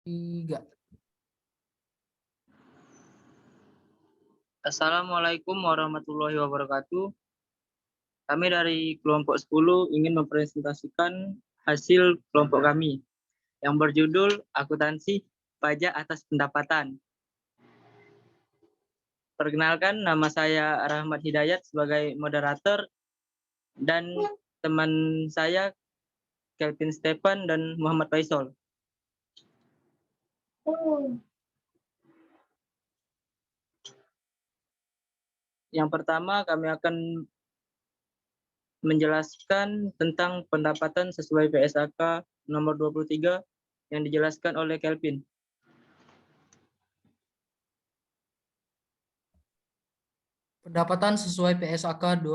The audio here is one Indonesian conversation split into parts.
3. Assalamualaikum warahmatullahi wabarakatuh. Kami dari kelompok 10 ingin mempresentasikan hasil kelompok kami yang berjudul Akuntansi Pajak Atas Pendapatan. Perkenalkan, nama saya Rahmat Hidayat sebagai moderator dan teman saya Kelvin Stephan dan Muhammad Faisal. Yang pertama, kami akan menjelaskan tentang pendapatan sesuai PSAK nomor 23 yang dijelaskan oleh Kelvin. Pendapatan sesuai PSAK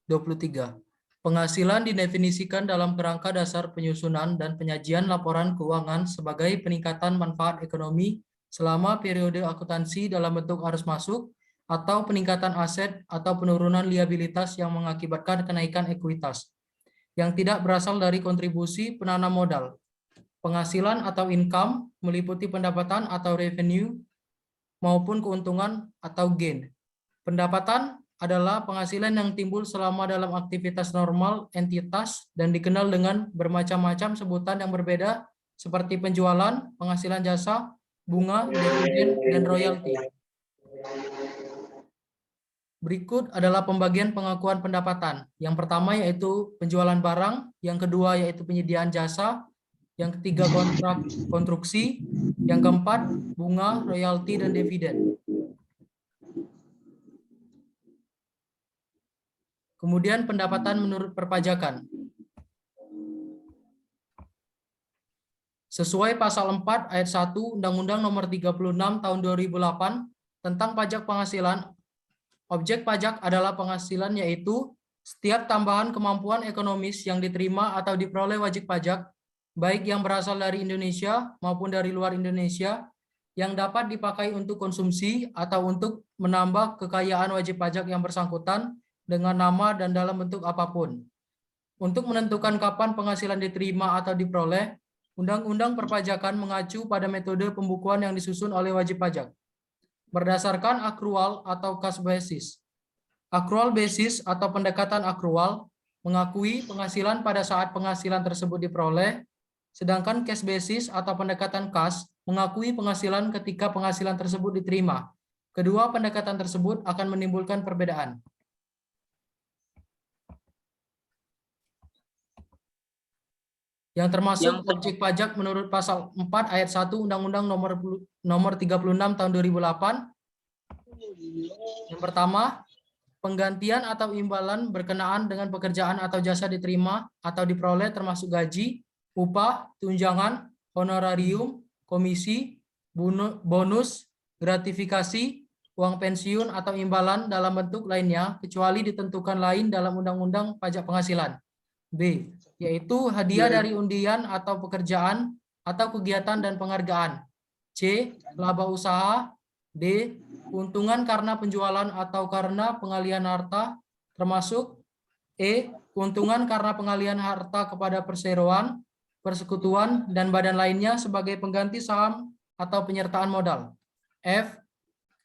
23. Penghasilan didefinisikan dalam kerangka dasar penyusunan dan penyajian laporan keuangan sebagai peningkatan manfaat ekonomi selama periode akuntansi dalam bentuk arus masuk atau peningkatan aset atau penurunan liabilitas yang mengakibatkan kenaikan ekuitas yang tidak berasal dari kontribusi penanam modal. Penghasilan atau income meliputi pendapatan atau revenue maupun keuntungan atau gain. Pendapatan adalah penghasilan yang timbul selama dalam aktivitas normal entitas dan dikenal dengan bermacam-macam sebutan yang berbeda seperti penjualan, penghasilan jasa, bunga, dividen, dan royalti. Berikut adalah pembagian pengakuan pendapatan. Yang pertama yaitu penjualan barang, yang kedua yaitu penyediaan jasa, yang ketiga kontrak konstruksi, yang keempat bunga, royalti, dan dividen. Kemudian pendapatan menurut perpajakan. Sesuai pasal 4 ayat 1 Undang-Undang Nomor 36 Tahun 2008 tentang pajak penghasilan, objek pajak adalah penghasilan yaitu setiap tambahan kemampuan ekonomis yang diterima atau diperoleh wajib pajak, baik yang berasal dari Indonesia maupun dari luar Indonesia, yang dapat dipakai untuk konsumsi atau untuk menambah kekayaan wajib pajak yang bersangkutan dengan nama dan dalam bentuk apapun. Untuk menentukan kapan penghasilan diterima atau diperoleh, Undang-Undang Perpajakan mengacu pada metode pembukuan yang disusun oleh wajib pajak berdasarkan akrual atau cash basis. Accrual basis atau pendekatan akrual mengakui penghasilan pada saat penghasilan tersebut diperoleh, sedangkan cash basis atau pendekatan kas mengakui penghasilan ketika penghasilan tersebut diterima. Kedua pendekatan tersebut akan menimbulkan perbedaan. Yang termasuk objek pajak menurut pasal 4 ayat 1 Undang-Undang Nomor 36 Tahun 2008. Yang pertama, penggantian atau imbalan berkenaan dengan pekerjaan atau jasa diterima atau diperoleh termasuk gaji, upah, tunjangan, honorarium, komisi, bonus, gratifikasi, uang pensiun atau imbalan dalam bentuk lainnya kecuali ditentukan lain dalam Undang-Undang Pajak Penghasilan. B, yaitu hadiah dari undian atau pekerjaan atau kegiatan dan penghargaan. C, laba usaha. D, keuntungan karena penjualan atau karena pengalihan harta, termasuk E, keuntungan karena pengalihan harta kepada perseroan, persekutuan, dan badan lainnya sebagai pengganti saham atau penyertaan modal. F,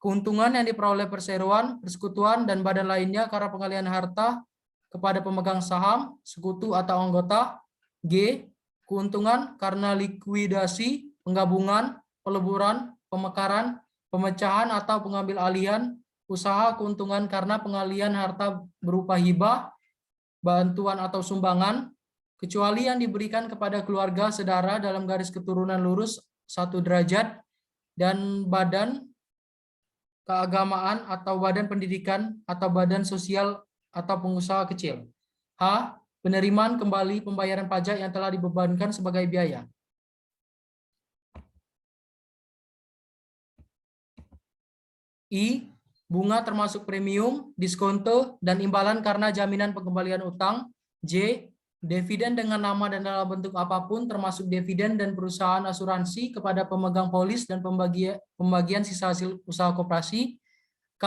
keuntungan yang diperoleh perseroan, persekutuan, dan badan lainnya karena pengalihan harta kepada pemegang saham, sekutu atau anggota. G, keuntungan karena likuidasi, penggabungan, peleburan, pemekaran, pemecahan atau pengambil alihan usaha, keuntungan karena pengalihan harta berupa hibah, bantuan atau sumbangan, kecuali yang diberikan kepada keluarga saudara dalam garis keturunan lurus 1 derajat, dan badan keagamaan atau badan pendidikan atau badan sosial atau pengusaha kecil. H, penerimaan kembali pembayaran pajak yang telah dibebankan sebagai biaya. I, bunga termasuk premium, diskonto, dan imbalan karena jaminan pengembalian utang. J, dividen dengan nama dan dalam bentuk apapun termasuk dividen dan perusahaan asuransi kepada pemegang polis dan pembagian sisa hasil usaha koperasi. K,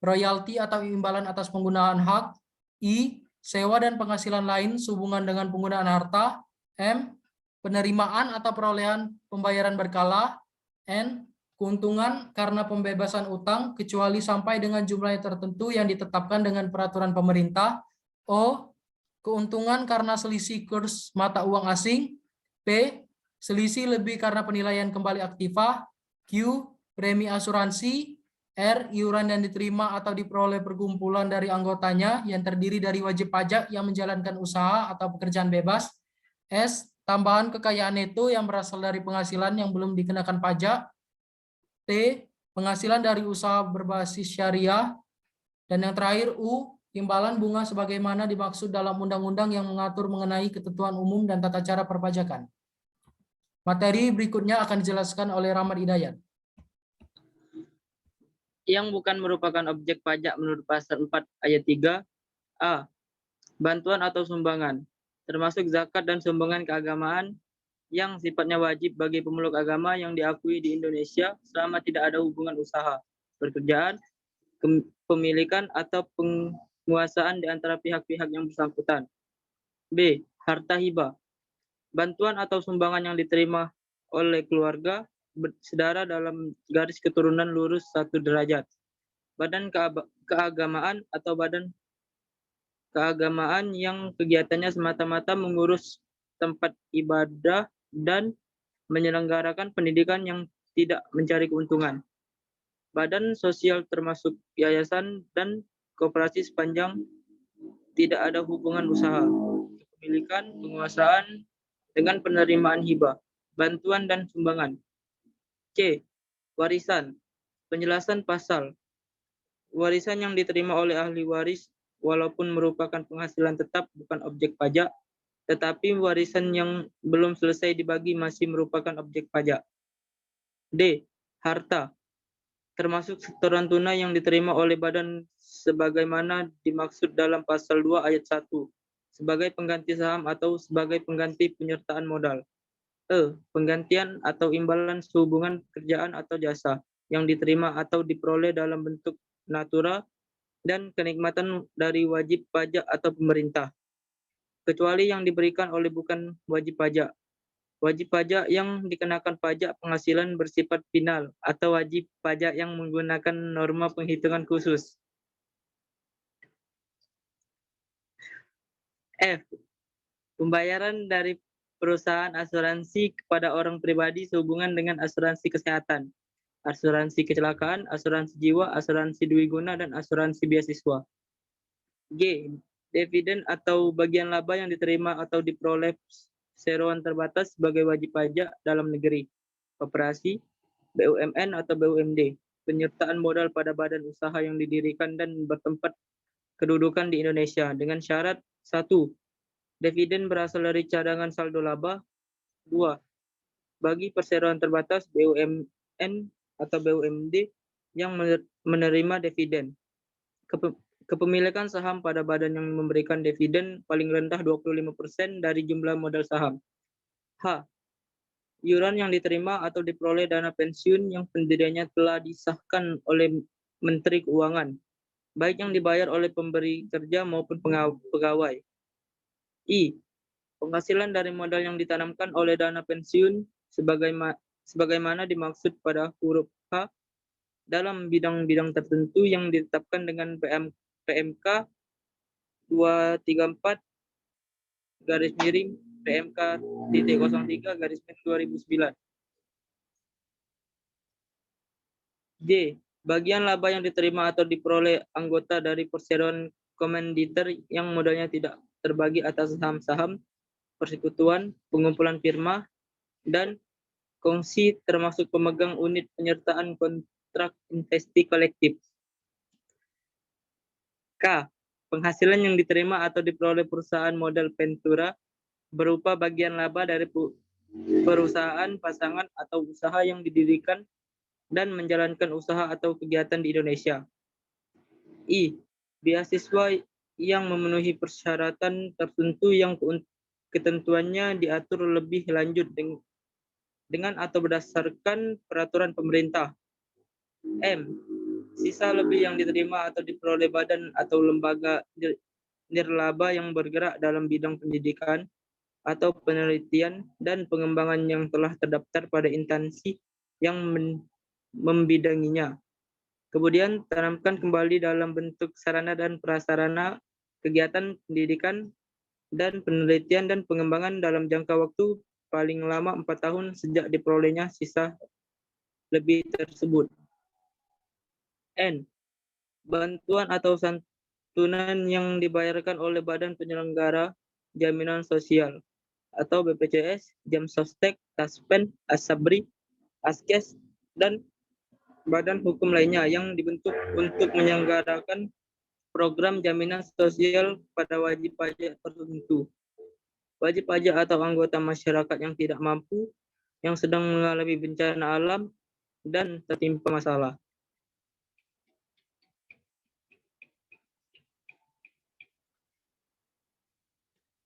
royalti atau imbalan atas penggunaan hak. I, sewa dan penghasilan lain sehubungan dengan penggunaan harta. M, penerimaan atau perolehan pembayaran berkala. N. Keuntungan karena pembebasan utang kecuali sampai dengan jumlah yang tertentu yang ditetapkan dengan peraturan pemerintah. O. Keuntungan karena selisih kurs mata uang asing. P. Selisih lebih karena penilaian kembali aktiva. Q. Premi asuransi. R. Iuran yang diterima atau diperoleh perkumpulan dari anggotanya yang terdiri dari wajib pajak yang menjalankan usaha atau pekerjaan bebas. S. Tambahan kekayaan neto yang berasal dari penghasilan yang belum dikenakan pajak. T. Penghasilan dari usaha berbasis syariah. Dan yang terakhir U. Imbalan bunga sebagaimana dimaksud dalam undang-undang yang mengatur mengenai ketentuan umum dan tata cara perpajakan. Materi berikutnya akan dijelaskan oleh Rahmat Hidayat. Yang bukan merupakan objek pajak menurut pasal 4 ayat 3. A. Bantuan atau sumbangan, termasuk zakat dan sumbangan keagamaan yang sifatnya wajib bagi pemeluk agama yang diakui di Indonesia selama tidak ada hubungan usaha, pekerjaan, pemilikan, atau penguasaan di antara pihak-pihak yang bersangkutan. B. Harta hibah, bantuan atau sumbangan yang diterima oleh keluarga, saudara dalam garis keturunan lurus 1 derajat, badan keagamaan atau badan keagamaan yang kegiatannya semata-mata mengurus tempat ibadah dan menyelenggarakan pendidikan yang tidak mencari keuntungan. Badan sosial termasuk yayasan dan koperasi sepanjang tidak ada hubungan usaha, kepemilikan, penguasaan dengan penerimaan hibah, bantuan dan sumbangan. C. Warisan. Penjelasan pasal. Warisan yang diterima oleh ahli waris walaupun merupakan penghasilan tetap bukan objek pajak, tetapi warisan yang belum selesai dibagi masih merupakan objek pajak. D. Harta. Termasuk setoran tunai yang diterima oleh badan sebagaimana dimaksud dalam pasal 2 ayat 1 sebagai pengganti saham atau sebagai pengganti penyertaan modal. E. Penggantian atau imbalan sehubungan pekerjaan atau jasa yang diterima atau diperoleh dalam bentuk natura dan kenikmatan dari wajib pajak atau pemerintah, kecuali yang diberikan oleh bukan wajib pajak. Wajib pajak yang dikenakan pajak penghasilan bersifat final atau wajib pajak yang menggunakan norma penghitungan khusus. F. Pembayaran dari perusahaan asuransi kepada orang pribadi sehubungan dengan asuransi kesehatan, asuransi kecelakaan, asuransi jiwa, asuransi dwiguna, dan asuransi beasiswa. G. Dividen atau bagian laba yang diterima atau diperoleh seroan terbatas sebagai wajib pajak dalam negeri, koperasi, BUMN atau BUMD, penyertaan modal pada badan usaha yang didirikan dan bertempat kedudukan di Indonesia dengan syarat 1. Dividen berasal dari cadangan saldo laba. 2. Bagi perseroan terbatas BUMN atau BUMD yang menerima dividen. Kepemilikan saham pada badan yang memberikan dividen paling rendah 25% dari jumlah modal saham. H. Iuran yang diterima atau diperoleh dana pensiun yang pendiriannya telah disahkan oleh Menteri Keuangan, baik yang dibayar oleh pemberi kerja maupun pegawai. I. Penghasilan dari modal yang ditanamkan oleh dana pensiun sebagaimana dimaksud pada huruf H dalam bidang-bidang tertentu yang ditetapkan dengan PMK 234 garis miring PMK 03 garis miring 2009. D. Bagian laba yang diterima atau diperoleh anggota dari perseroan komanditer yang modalnya tidak terbagi atas saham-saham, persekutuan, pengumpulan firma, dan kongsi termasuk pemegang unit penyertaan kontrak investasi kolektif. K. Penghasilan yang diterima atau diperoleh perusahaan modal Ventura berupa bagian laba dari perusahaan pasangan atau usaha yang didirikan dan menjalankan usaha atau kegiatan di Indonesia. I. Beasiswa yang memenuhi persyaratan tertentu yang ketentuannya diatur lebih lanjut dengan atau berdasarkan peraturan pemerintah. M. Sisa lebih yang diterima atau diperoleh badan atau lembaga nirlaba yang bergerak dalam bidang pendidikan, atau penelitian dan pengembangan yang telah terdaftar pada instansi yang membidanginya. Kemudian tanamkan kembali dalam bentuk sarana dan prasarana kegiatan pendidikan dan penelitian dan pengembangan dalam jangka waktu paling lama 4 tahun sejak diperolehnya sisa lebih tersebut. N. Bantuan atau santunan yang dibayarkan oleh Badan Penyelenggara Jaminan Sosial atau BPJS, Jamsostek, Taspen, Asabri, Askes, dan badan hukum lainnya yang dibentuk untuk menyelenggarakan program jaminan sosial pada wajib pajak tertentu. Wajib pajak atau anggota masyarakat yang tidak mampu, yang sedang mengalami bencana alam, dan tertimpa masalah.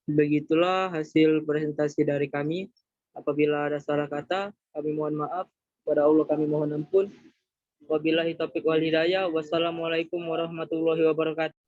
Begitulah hasil presentasi dari kami. Apabila ada salah kata, kami mohon maaf. Kepada Allah kami mohon ampun. Wabillahi taufiq wal hidayah. Wassalamualaikum warahmatullahi wabarakatuh.